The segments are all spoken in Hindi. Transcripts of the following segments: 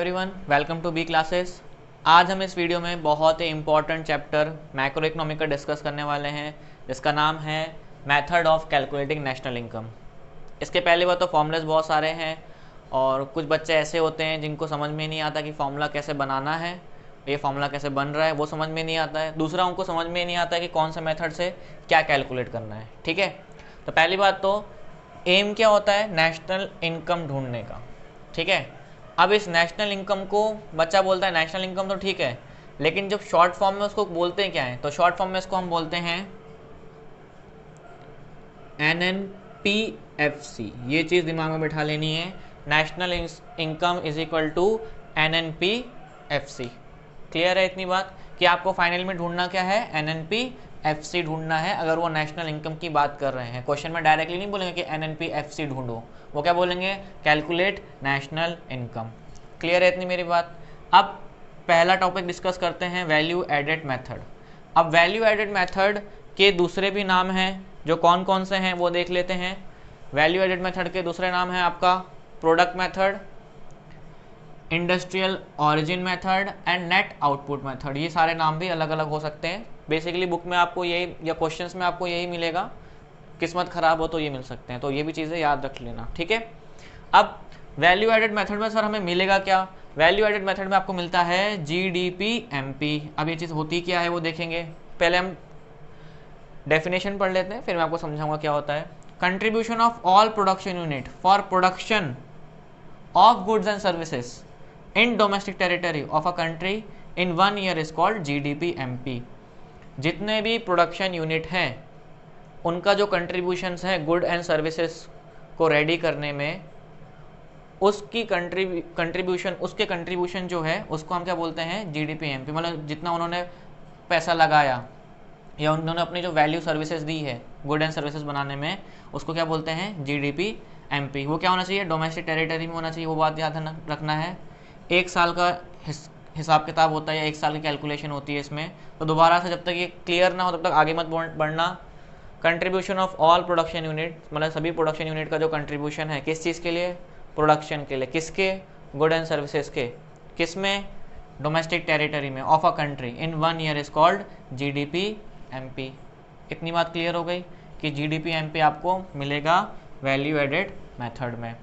Everyone, welcome to B classes. आज हम इस वीडियो में बहुत ही इंपॉर्टेंट चैप्टर मैक्रो इकोनॉमिक का डिस्कस करने वाले हैं, जिसका नाम है method of calculating national income. इसके पहले बात तो फॉर्मूलाज बहुत सारे हैं और कुछ बच्चे ऐसे होते हैं जिनको समझ में नहीं आता कि फॉर्मूला कैसे बनाना है, ये फॉर्मूला कैसे बन रहा है वो समझ में नहीं आता है। दूसरा, उनको समझ में नहीं आता है कि कौन सा मेथड से क्या कैलकुलेट करना है। ठीक है, तो पहली बात तो एम क्या होता है, नेशनल इनकम ढूंढने का। ठीक है, अब इस नेशनल इनकम को बच्चा बोलता है नेशनल इनकम तो ठीक है, लेकिन जब शॉर्ट फॉर्म में उसको बोलते हैं क्या है, तो शॉर्ट फॉर्म में इसको हम बोलते हैं NNPFC। ये चीज़ दिमाग में बिठा लेनी है, national income is equal to NNPFC। Clear है इतनी बात कि आपको फाइनल में ढूंढना क्या है, NNPFC ढूंढना है। अगर वो नेशनल इनकम की बात कर रहे हैं, क्वेश्चन में डायरेक्टली नहीं बोलेंगे कि NNPFC ढूंढो, वो क्या बोलेंगे, कैलकुलेट नेशनल इनकम। क्लियर है इतनी मेरी बात। अब पहला टॉपिक डिस्कस करते हैं, वैल्यू एडेड मेथड। अब वैल्यू एडेड मेथड के दूसरे भी नाम हैं, जो कौन कौन से हैं वो देख लेते हैं। वैल्यू एडेड मेथड के दूसरे नाम है आपका product method, industrial origin method and net output method. ये सारे नाम भी अलग अलग हो सकते हैं। बेसिकली बुक में आपको यही या क्वेश्चंस में आपको यही मिलेगा, किस्मत खराब हो तो ये मिल सकते हैं, तो ये भी चीज़ें याद रख लेना। ठीक है, अब वैल्यू एडेड मेथड में सर हमें मिलेगा क्या, वैल्यू एडेड मेथड में आपको मिलता है GDP-MP। अब ये चीज़ होती क्या है वो देखेंगे, पहले हम डेफिनेशन पढ़ लेते हैं, फिर मैं आपको समझाऊंगा क्या होता है। Contribution of all production unit for production of goods and services in domestic territory of a country in 1 year is called GDP-MP। जितने भी प्रोडक्शन यूनिट हैं उनका जो कंट्रीब्यूशंस है गुड एंड सर्विसेज को रेडी करने में, उसकी कंट्रीब्यूशन जो है उसको हम क्या बोलते हैं, GDP-MP। मतलब जितना उन्होंने पैसा लगाया या उन्होंने अपनी जो वैल्यू सर्विसेज दी है गुड एंड सर्विसेज बनाने में, उसको क्या बोलते हैं, GDP-MP। वो क्या होना चाहिए, डोमेस्टिक टेरिटरी में होना चाहिए, वो बात याद रखना है। एक साल का हिसाब किताब होता है या एक साल की कैलकुलेशन होती है इसमें, तो दोबारा से जब तक ये क्लियर ना हो तब तक आगे मत बढ़ना। Contribution of all production unit, मतलब सभी प्रोडक्शन यूनिट का जो कंट्रीब्यूशन है किस चीज़ के लिए, प्रोडक्शन के लिए, किसके, गुड एंड सर्विसेज के, किस में, डोमेस्टिक टेरिटरी में of a country in 1 year is called GDP-MP। इतनी बात क्लियर हो गई कि GDP-MP आपको मिलेगा वैल्यू एडेड मेथड में।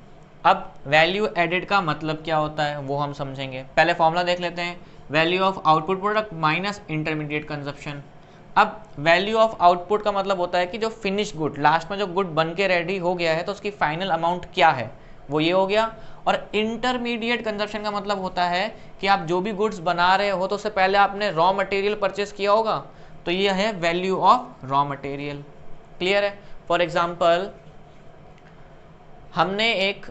अब वैल्यू एडेड का मतलब क्या होता है वो हम समझेंगे। पहले फॉर्मूला देख लेते हैं, value of output product minus intermediate consumption. अब वैल्यू ऑफ आउटपुट का मतलब होता है कि जो फिनिश गुड, लास्ट में जो गुड बन के रेडी हो गया है तो उसकी फाइनल अमाउंट क्या है, वो ये हो गया। और इंटरमीडिएट कंजप्शन का मतलब होता है कि आप जो भी गुड्स बना रहे हो तो उससे पहले आपने रॉ मटेरियल परचेस किया होगा, तो ये है value of raw material. Clear है। फॉर एग्जाम्पल, हमने एक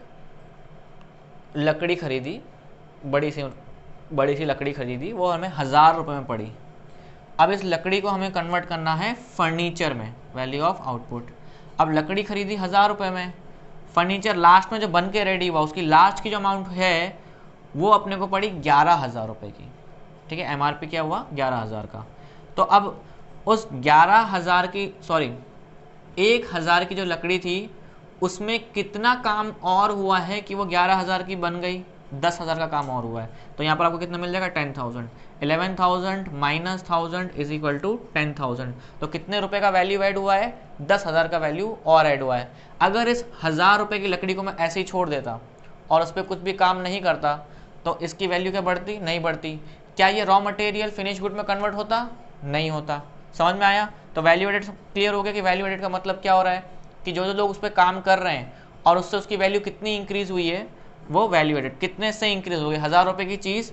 लकड़ी खरीदी, बड़ी सी लकड़ी खरीदी, वो हमें 1000 रुपये में पड़ी। अब इस लकड़ी को हमें कन्वर्ट करना है फर्नीचर में, वैल्यू ऑफ आउटपुट। अब लकड़ी खरीदी 1000 रुपये में, फर्नीचर लास्ट में जो बन के रेडी हुआ उसकी लास्ट की जो अमाउंट है वो अपने को पड़ी 11,000 रुपये की। ठीक है, MRP क्या हुआ, 11,000 का। तो अब उस 11,000 की 1,000 की जो लकड़ी थी उसमें कितना काम और हुआ है कि वो 11,000 की बन गई, 10,000 का काम और हुआ है। तो यहाँ पर आपको कितना मिल जाएगा, 10,000। 11,000 माइनस 1000 इज इक्वल टू 10,000। तो कितने रुपए का वैल्यू ऐड हुआ है, 10,000 का वैल्यू और ऐड हुआ है। अगर इस 1000 रुपये की लकड़ी को मैं ऐसे ही छोड़ देता और उस पर कुछ भी काम नहीं करता तो इसकी वैल्यू क्या बढ़ती, नहीं बढ़ती। क्या ये रॉ मटेरियल फिनिश गुड में कन्वर्ट होता, नहीं होता। समझ में आया। तो वैल्यू एडेड क्लियर हो गया कि वैल्यू एडेड का मतलब क्या हो रहा है कि जो लोग उस पर काम कर रहे हैं और उससे उसकी वैल्यू कितनी इंक्रीज हुई है, वो वैल्यू एडेड। कितने से इंक्रीज हो गई, 1000 रुपये की चीज़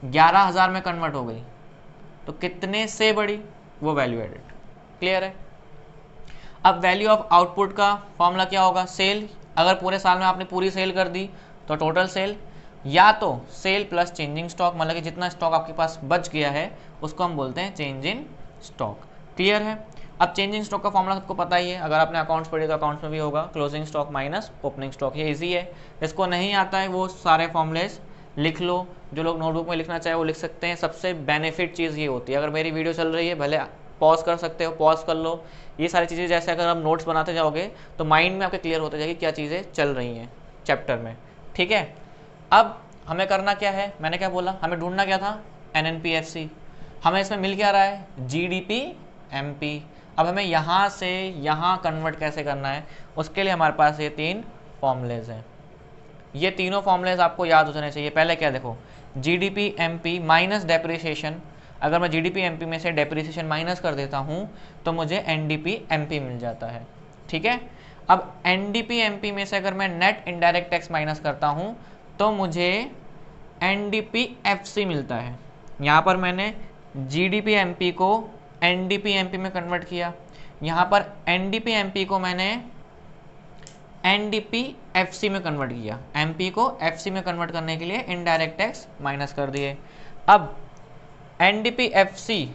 11,000 में कन्वर्ट हो गई, तो कितने से बढ़ी, वो वैल्यू एडेड। क्लियर है। अब वैल्यू ऑफ आउटपुट का फॉर्मूला क्या होगा, सेल। अगर पूरे साल में आपने पूरी सेल कर दी तो टोटल सेल, या तो सेल प्लस चेंजिंग स्टॉक, मतलब कि जितना स्टॉक आपके पास बच गया है उसको हम बोलते हैं चेंज इन स्टॉक। क्लियर है। अब चेंजिंग स्टॉक का फॉर्मूला सबको पता ही है, अगर आपने अकाउंट्स पढ़े तो अकाउंट्स में भी होगा, closing stock minus opening stock. ये इजी है, इसको नहीं आता है वो सारे फॉर्मूलेस लिख लो, जो लोग नोटबुक में लिखना चाहे वो लिख सकते हैं। सबसे बेनिफिट चीज़ ये होती है, अगर मेरी वीडियो चल रही है भले पॉज कर सकते हो, पॉज कर लो। ये सारी चीज़ें जैसे अगर आप नोट्स बनाते जाओगे तो माइंड में आपके क्लियर होते जाएगी क्या चीज़ें चल रही हैं चैप्टर में। ठीक है। अब हमें करना क्या है, मैंने क्या बोला, हमें ढूंढना क्या था, NNPFC। हमें इसमें मिल क्या रहा है, GDP-MP। अब हमें यहाँ से यहाँ कन्वर्ट कैसे करना है, उसके लिए हमारे पास ये 3 फॉर्मूलेज हैं। ये तीनों फॉर्मूलेज आपको याद हो जाने चाहिए। पहले क्या देखो, GDP-MP माइनस डेप्रिसिएशन। अगर मैं GDP-MP में से डेप्रिसिएशन माइनस कर देता हूँ तो मुझे NDP-MP मिल जाता है। ठीक है, अब NDP-MP में से अगर मैं नेट इनडायरेक्ट टैक्स माइनस करता हूँ तो मुझे NDP-FC मिलता है। यहाँ पर मैंने GDP-MP को NDP-MP में कन्वर्ट किया, यहाँ पर NDP-MP को मैंने NDP-FC में कन्वर्ट किया। MP को FC में कन्वर्ट करने के लिए इनडायरेक्ट टैक्स माइनस कर दिए। अब NDP-FC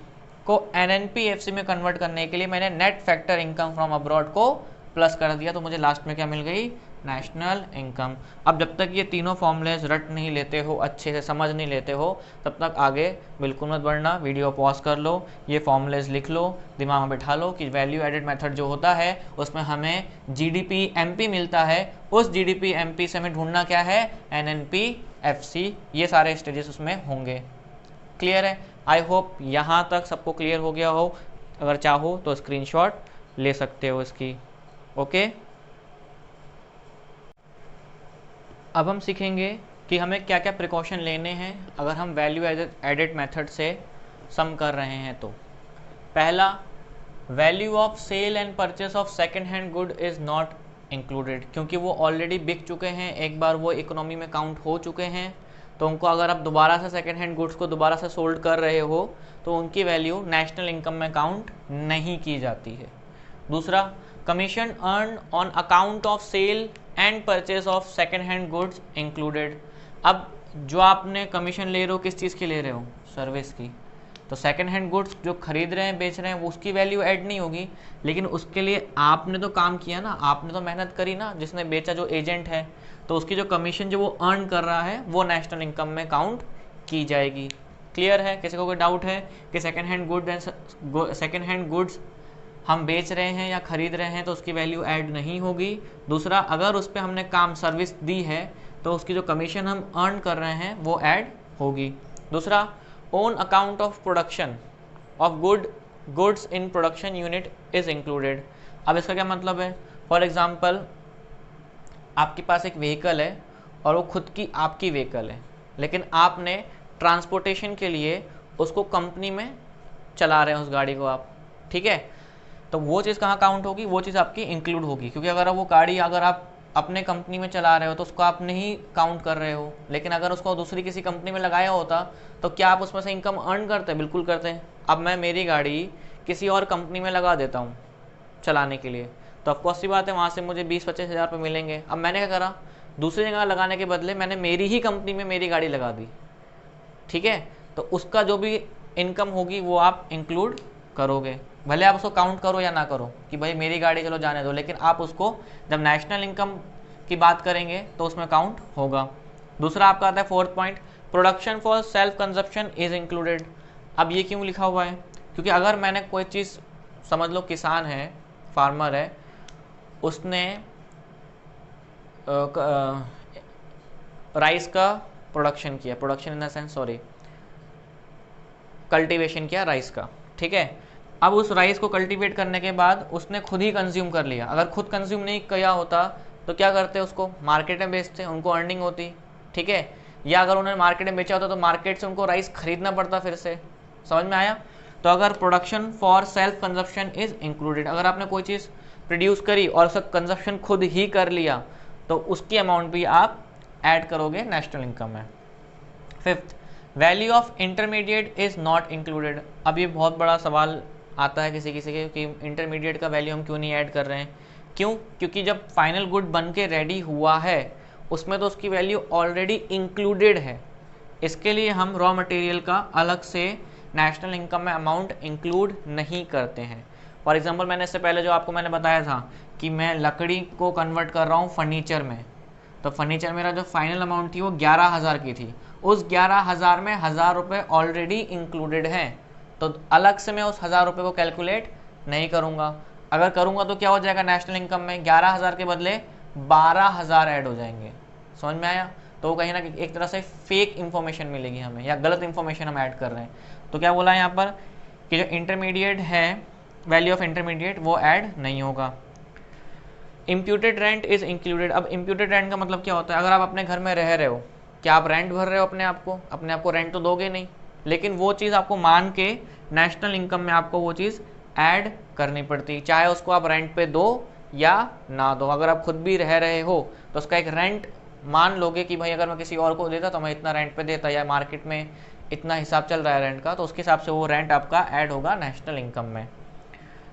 को NNP-FC में कन्वर्ट करने के लिए मैंने net factor income from abroad को प्लस कर दिया, तो मुझे लास्ट में क्या मिल गई, नेशनल इनकम। अब जब तक ये तीनों फॉर्मूलेज रट नहीं लेते हो, अच्छे से समझ नहीं लेते हो, तब तक आगे बिल्कुल मत बढ़ना। वीडियो पॉज कर लो, ये फॉर्मूलेज लिख लो, दिमाग में बिठा लो कि वैल्यू एडेड मेथड जो होता है उसमें हमें GDP-MP मिलता है, उस GDP-MP से हमें ढूंढना क्या है, NNP-FC। ये सारे स्टेजेस उसमें होंगे। क्लियर है? आई होप यहाँ तक सबको क्लियर हो गया हो। अगर चाहो तो स्क्रीनशॉट ले सकते हो इसकी। ओके, अब हम सीखेंगे कि हमें क्या क्या प्रिकॉशन लेने हैं अगर हम वैल्यू एडेड मेथड से सम कर रहे हैं। तो पहला, value of sale and purchase of second hand good is not included, क्योंकि वो ऑलरेडी बिक चुके हैं, एक बार वो इकोनॉमी में काउंट हो चुके हैं, तो उनको अगर आप दोबारा से सेकेंड हैंड गुड्स को दोबारा से सोल्ड कर रहे हो तो उनकी वैल्यू नेशनल इनकम में काउंट नहीं की जाती है। दूसरा, commission earn on account of sale and purchase of second hand goods included. अब जो आपने कमीशन ले रहे हो किस चीज़ की ले रहे हो, सर्विस की, तो सेकेंड हैंड गुड्स जो खरीद रहे हैं, बेच रहे हैं, वो उसकी वैल्यू ऐड नहीं होगी, लेकिन उसके लिए आपने तो काम किया ना, आपने तो मेहनत करी ना, जिसने बेचा जो एजेंट है, तो उसकी जो कमीशन जो वो अर्न कर रहा है वो नेशनल इनकम में काउंट की जाएगी। क्लियर है? किसी को कोई डाउट है कि सेकेंड हैंड गुड्स हम बेच रहे हैं या खरीद रहे हैं तो उसकी वैल्यू ऐड नहीं होगी। दूसरा, अगर उस पर हमने काम सर्विस दी है तो उसकी जो कमीशन हम अर्न कर रहे हैं वो ऐड होगी। दूसरा, own account of production of goods in production unit is included. अब इसका क्या मतलब है, फॉर एग्जाम्पल आपके पास एक व्हीकल है और वो खुद की आपकी व्हीकल है, लेकिन आपने ट्रांसपोर्टेशन के लिए उसको कंपनी में चला रहे हैं उस गाड़ी को आप, ठीक है, तो वो चीज़ कहाँ काउंट होगी, वो चीज़ आपकी इंक्लूड होगी, क्योंकि अगर वो गाड़ी अगर आप अपने कंपनी में चला रहे हो तो उसको आप नहीं काउंट कर रहे हो, लेकिन अगर उसको दूसरी किसी कंपनी में लगाया होता तो क्या आप उसमें से इनकम अर्न करते? बिल्कुल करते हैं। अब मैं मेरी गाड़ी किसी और कंपनी में लगा देता हूँ चलाने के लिए, तो आपको अच्छी बात है वहाँ से मुझे 20-25 हज़ार रुपये मिलेंगे। अब मैंने क्या करा, दूसरी जगह लगाने के बदले मैंने मेरी ही कंपनी में मेरी गाड़ी लगा दी, ठीक है, तो उसका जो भी इनकम होगी वो आप इंक्लूड करोगे, भले आप उसको काउंट करो या ना करो कि भाई मेरी गाड़ी चलो जाने दो, लेकिन आप उसको जब नेशनल इनकम की बात करेंगे तो उसमें काउंट होगा। दूसरा आपका आता है fourth point, production for self consumption is included. अब ये क्यों लिखा हुआ है, क्योंकि अगर मैंने कोई चीज़, समझ लो किसान है, फार्मर है, उसने राइस का प्रोडक्शन किया, production in the sense sorry cultivation किया राइस का, ठीक है, अब उस राइस को कल्टीवेट करने के बाद उसने खुद ही कंज्यूम कर लिया। अगर खुद कंज्यूम नहीं किया होता तो क्या करते, उसको मार्केट में बेचते, उनको अर्निंग होती, ठीक है, या अगर उन्होंने मार्केट में बेचा होता तो मार्केट से उनको राइस खरीदना पड़ता फिर से। समझ में आया? तो अगर production for self consumption is included, अगर आपने कोई चीज़ प्रोड्यूस करी और उसका कंजप्शन खुद ही कर लिया तो उसकी अमाउंट भी आप ऐड करोगे नेशनल इनकम में। Fifth, value of intermediate is not included. अब ये बहुत बड़ा सवाल आता है किसी किसी के कि इंटरमीडिएट का वैल्यू हम क्यों नहीं ऐड कर रहे हैं। क्यों? क्योंकि जब फाइनल गुड बन के रेडी हुआ है उसमें तो उसकी वैल्यू ऑलरेडी इंक्लूडेड है, इसके लिए हम रॉ मटेरियल का अलग से नेशनल इनकम में अमाउंट इंक्लूड नहीं करते हैं। फॉर एग्जांपल मैंने इससे पहले जो आपको मैंने बताया था कि मैं लकड़ी को कन्वर्ट कर रहा हूँ फर्नीचर में, तो फर्नीचर मेरा जो फाइनल अमाउंट थी वो 11,000 की थी, उस 11,000 में 1,000 रुपये ऑलरेडी इंक्लूडेड हैं, तो अलग से मैं उस 1,000 रुपये को कैलकुलेट नहीं करूँगा। अगर करूँगा तो क्या हो जाएगा, नेशनल इनकम में 11,000 के बदले 12,000 ऐड हो जाएंगे। समझ में आया? तो वो कहीं ना कहीं एक तरह से फेक इन्फॉर्मेशन मिलेगी हमें, या गलत इन्फॉर्मेशन हम ऐड कर रहे हैं। तो क्या बोला है यहाँ पर कि जो इंटरमीडिएट है, वैल्यू ऑफ इंटरमीडिएट, वो ऐड नहीं होगा। Imputed rent is included. अब इम्प्यूटेड रेंट का मतलब क्या होता है, अगर आप अपने घर में रह रहे हो, क्या आप रेंट भर रहे हो अपने आप को रेंट तो दोगे नहीं, लेकिन वो चीज़ आपको मान के नेशनल इनकम में आपको वो चीज़ ऐड करनी पड़ती, चाहे उसको आप रेंट पे दो या ना दो। अगर आप खुद भी रह रहे हो तो उसका एक रेंट मान लोगे कि भाई अगर मैं किसी और को देता तो मैं इतना रेंट पे देता, या मार्केट में इतना हिसाब चल रहा है रेंट का, तो उसके हिसाब से वो रेंट आपका ऐड होगा नेशनल इनकम में।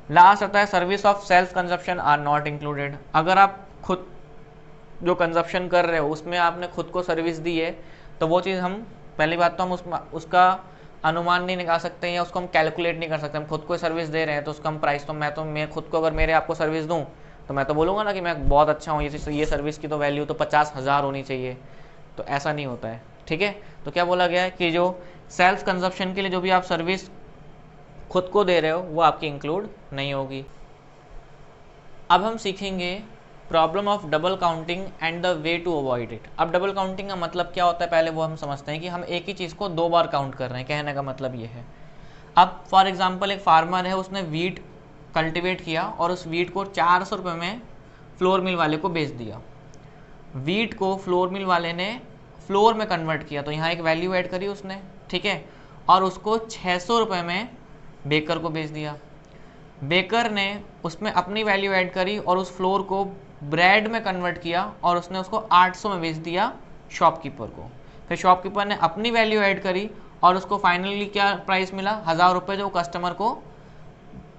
लास्ट आता है service of self consumption are not included. अगर आप खुद जो कंजप्शन कर रहे हो उसमें आपने खुद को सर्विस दी है, तो वो चीज़ हम, पहली बात तो हम उसका अनुमान नहीं निकाल सकते या उसको हम कैलकुलेट नहीं कर सकते। हम खुद को सर्विस दे रहे हैं तो उसका हम प्राइस, तो मैं खुद को अगर मेरे आपको सर्विस दूँ तो मैं तो बोलूँगा ना कि मैं बहुत अच्छा हूँ, ये सर्विस की तो वैल्यू तो 50,000 होनी चाहिए, तो ऐसा नहीं होता है। ठीक है, तो क्या बोला गया है कि जो सेल्फ कंजप्शन के लिए जो भी आप सर्विस खुद को दे रहे हो वो आपकी इंक्लूड नहीं होगी। अब हम सीखेंगे problem of double counting and the way to avoid it. अब डबल काउंटिंग का मतलब क्या होता है, पहले वो हम समझते हैं कि हम एक ही चीज़ को 2 बार काउंट कर रहे हैं। कहने का मतलब ये है, अब फॉर एग्जांपल एक फार्मर है, उसने वीट कल्टीवेट किया और उस वीट को 400 रुपये में फ्लोर मिल वाले को बेच दिया। वीट को फ्लोर मिल वाले ने फ्लोर में कन्वर्ट किया, तो यहाँ एक वैल्यू ऐड करी उसने, ठीक है, और उसको 600 रुपये में बेकर को बेच दिया। बेकर ने उसमें अपनी वैल्यू ऐड करी और उस फ्लोर को ब्रेड में कन्वर्ट किया और उसने उसको 800 में बेच दिया शॉपकीपर को। फिर शॉपकीपर ने अपनी वैल्यू ऐड करी और उसको फाइनली क्या प्राइस मिला, 1000 रुपये, जो कस्टमर को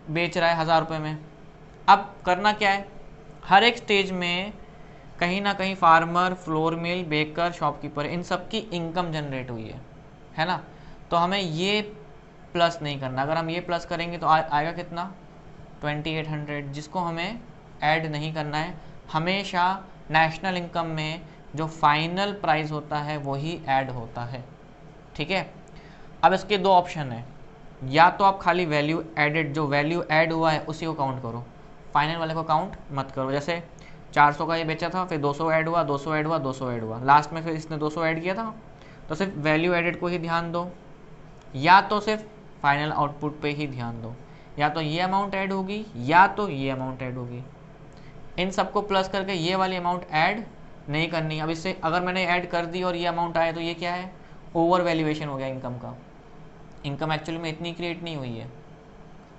बेच रहा है 1000 रुपये में। अब करना क्या है, हर एक स्टेज में कहीं ना कहीं farmer, flour mill, baker, shopkeeper, इन सब की इनकम जनरेट हुई है ना। तो हमें ये प्लस नहीं करना। अगर हम ये प्लस करेंगे तो आएगा कितना, 2800, जिसको हमें ऐड नहीं करना है। हमेशा नेशनल इनकम में जो फाइनल प्राइस होता है वही ऐड होता है। ठीक है, अब इसके 2 ऑप्शन हैं, या तो आप खाली वैल्यू एडेड, जो वैल्यू ऐड हुआ है उसी को काउंट करो, फाइनल वाले को काउंट मत करो। जैसे 400 का ये बेचा था, फिर 200 ऐड हुआ, 200 ऐड हुआ, 200 ऐड हुआ, लास्ट में फिर इसने 200 ऐड किया था, तो सिर्फ वैल्यू एडेड को ही ध्यान दो, या तो सिर्फ फाइनल आउटपुट पे ही ध्यान दो। या तो ये अमाउंट ऐड होगी या तो ये अमाउंट ऐड होगी। इन सबको प्लस करके ये वाली अमाउंट ऐड नहीं करनी। अब इससे अगर मैंने ऐड कर दी और ये अमाउंट आया तो ये क्या है, ओवर वैल्यूएशन हो गया इनकम का। इनकम एक्चुअली में इतनी क्रिएट नहीं हुई है।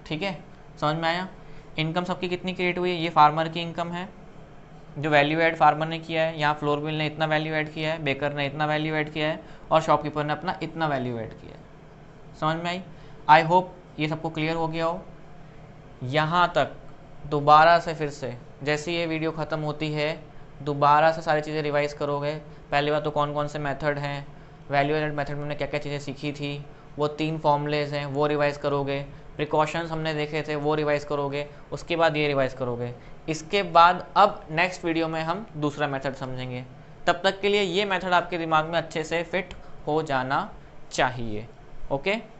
ठीक है, समझ में आया। इनकम सबकी कितनी क्रिएट हुई है, ये फार्मर की इनकम है, जो वैल्यू ऐड फार्मर ने किया है। यहाँ फ्लोर मिल ने इतना वैल्यू ऐड किया है, बेकर ने इतना वैल्यू ऐड किया है, और शॉपकीपर ने अपना इतना वैल्यू ऐड किया है। समझ में आई। आई होप ये सबको क्लियर हो गया हो। यहाँ तक दोबारा से फिर से जैसे ये वीडियो ख़त्म होती है दोबारा से सारी चीज़ें रिवाइज करोगे। पहली बात तो कौन कौन से मेथड हैं, वैल्यू एडेड मेथड में हमने क्या क्या चीज़ें सीखी थी, वो 3 फॉर्मूलेज हैं वो रिवाइज़ करोगे, प्रिकॉशंस हमने देखे थे वो रिवाइज़ करोगे, उसके बाद ये रिवाइज़ करोगे। इसके बाद अब नेक्स्ट वीडियो में हम दूसरा मेथड समझेंगे। तब तक के लिए ये मेथड आपके दिमाग में अच्छे से फिट हो जाना चाहिए। ओके।